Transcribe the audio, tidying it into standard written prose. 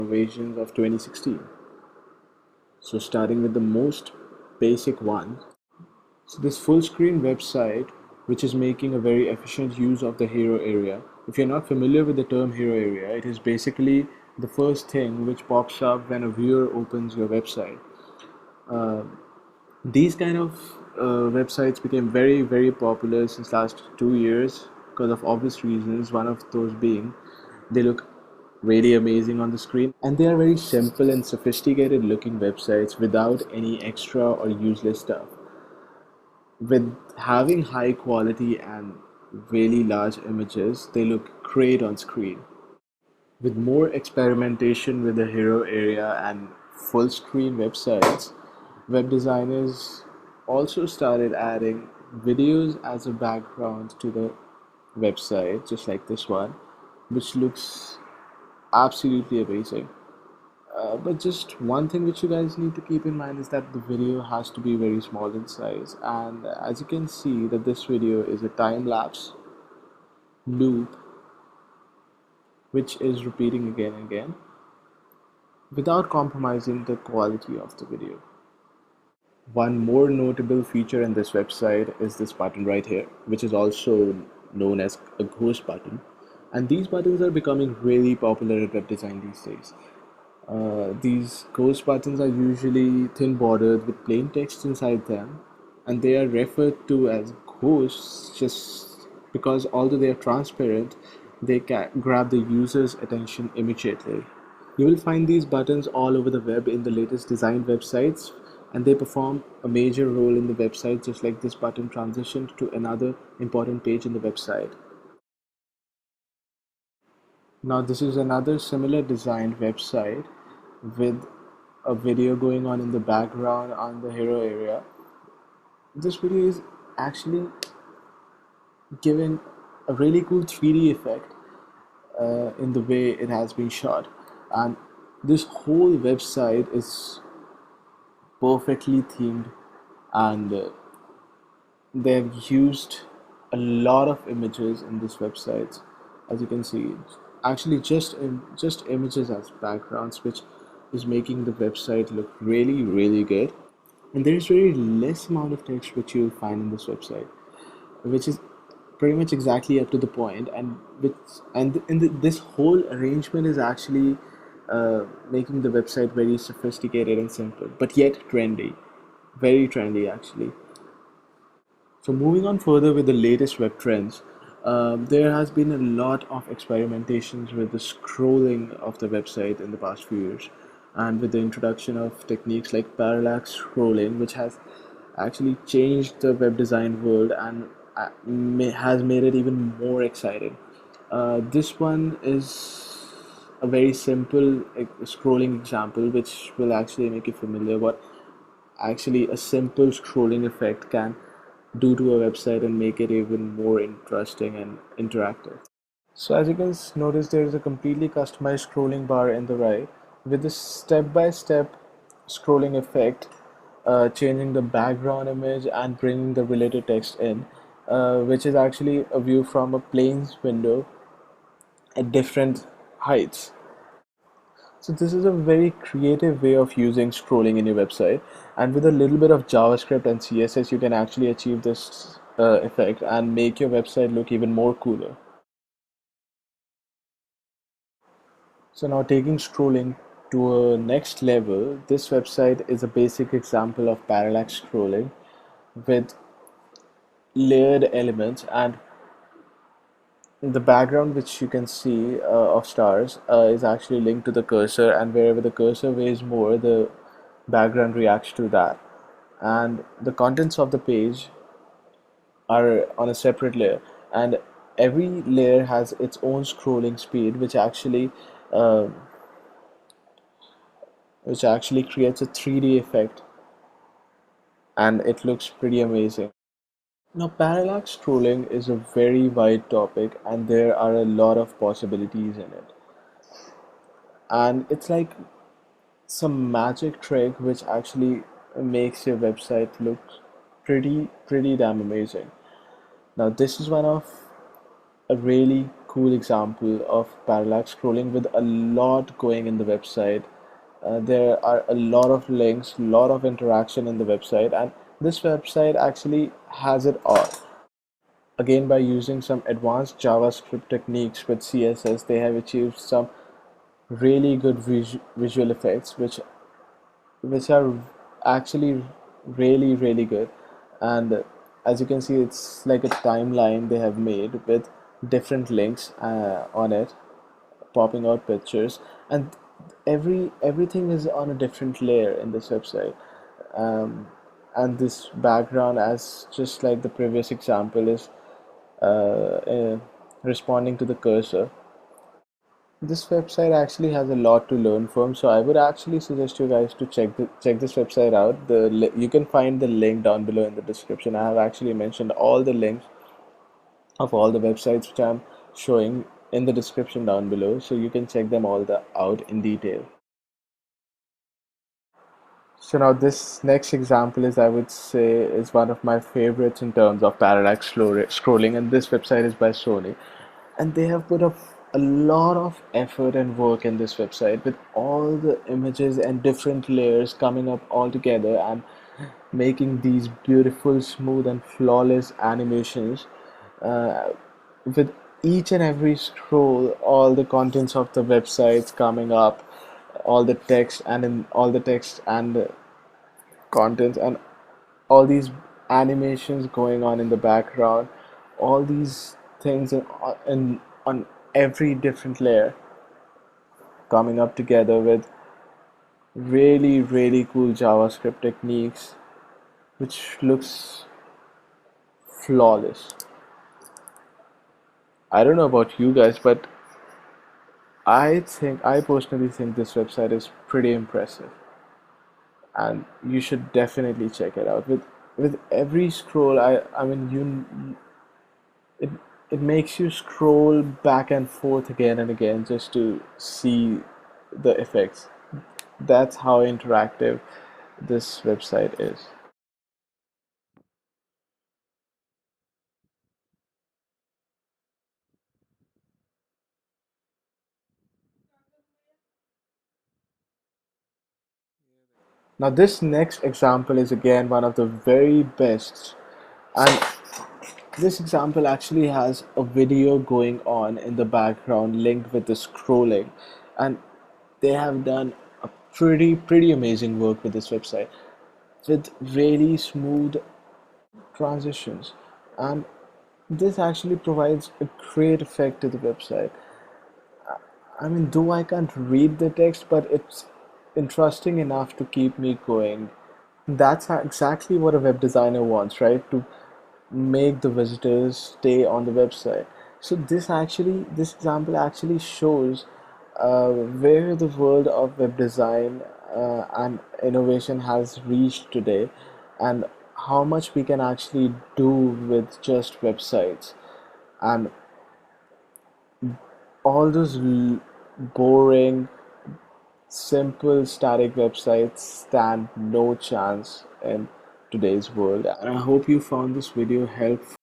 innovations of 2016. So starting with the most basic one, so this full screen website, which is making a very efficient use of the hero area. If you're not familiar with the term hero area, it is basically the first thing which pops up when a viewer opens your website. Uh, these kind of websites became very popular since last 2 years because of obvious reasons. One of those being they look really amazing on the screen, and they are very simple and sophisticated looking websites without any extra or useless stuff. With having high quality and really large images, they look great on screen. With more experimentation with the hero area and full screen websites, web designers also started adding videos as a background to the website, just like this one, which looks absolutely amazing. But just one thing which you guys need to keep in mind is that the video has to be very small in size, and as you can see that this video is a time lapse loop which is repeating again and again without compromising the quality of the video. One more notable feature in this website is this button right here, which is also known as a ghost button. And these buttons are becoming really popular in web design these days. These ghost buttons are usually thin bordered with plain text inside them, and they are referred to as ghosts just because although they are transparent, they can grab the user's attention immediately. You will find these buttons all over the web in the latest design websites, and they perform a major role in the website, just like this button transitioned to another important page in the website. Now, this is another similar designed website with a video going on in the background on the hero area. This video is actually given a really cool 3D effect in the way it has been shot, and this whole website is perfectly themed, and they've used a lot of images in this website. As you can see, actually just images as backgrounds, which is making the website look really good. And there is very less amount of text which you'll find in this website, which is pretty much exactly up to the point, and this whole arrangement is actually making the website very sophisticated and simple, but yet trendy, very trendy actually. So moving on further with the latest web trends, there has been a lot of experimentations with the scrolling of the website in the past few years, and with the introduction of techniques like parallax scrolling, which has actually changed the web design world and has made it even more exciting. This one is a very simple scrolling example, which will actually make you familiar what actually a simple scrolling effect can do to a website and make it even more interesting and interactive. So as you can notice, there is a completely customized scrolling bar in the right with this step-by-step scrolling effect, changing the background image and bringing the related text in, which is actually a view from a planes window at different heights. So this is a very creative way of using scrolling in your website, and with a little bit of JavaScript and CSS, you can actually achieve this effect and make your website look even more cooler. So now taking scrolling to a next level, this website is a basic example of parallax scrolling with layered elements, and the background which you can see of stars is actually linked to the cursor, and wherever the cursor weighs more, the background reacts to that. And the contents of the page are on a separate layer, and every layer has its own scrolling speed, uh, which actually creates a 3D effect, and it looks pretty amazing. Now, parallax scrolling is a very wide topic, and there are a lot of possibilities in it. And it's like some magic trick which actually makes your website look pretty damn amazing. Now, this is one of a really cool example of parallax scrolling with a lot going in the website. There are a lot of links, lot of interaction in the website, and this website actually has it all. Again, by using some advanced JavaScript techniques with CSS, they have achieved some really good visual effects, which are actually really good. And as you can see, it's like a timeline they have made with different links on it, popping out pictures, and everything is on a different layer in this website. um, and this background, as just like the previous example, is responding to the cursor. This website actually has a lot to learn from, so I would actually suggest you guys to check this website out. You can find the link down below in the description. I have actually mentioned all the links of all the websites which I'm showing in the description down below, so you can check them all out in detail. So now this next example is, I would say, is one of my favorites in terms of parallax scrolling, and this website is by Sony, and they have put up a lot of effort and work in this website with all the images and different layers coming up all together and making these beautiful, smooth, and flawless animations. uh, with each and every scroll, all the contents of the websites coming up, all the text and in all the text and contents, and all these animations going on in the background, all these things on every different layer coming up together with really cool JavaScript techniques, which looks flawless. I don't know about you guys, but I personally think this website is pretty impressive, and you should definitely check it out. With every scroll, I mean, it it makes you scroll back and forth again and again just to see the effects. That's how interactive this website is. Now, this next example is again one of the very best, and this example actually has a video going on in the background linked with the scrolling, and they have done a pretty amazing work with this website with really smooth transitions, and this actually provides a great effect to the website. I mean, though I can't read the text, but it's interesting enough to keep me going. That's exactly what a web designer wants, right? To make the visitors stay on the website. So this example actually shows where the world of web design and innovation has reached today, and how much we can actually do with just websites. And all those boring, simple, static websites stand no chance in today's world. And I hope you found this video helpful.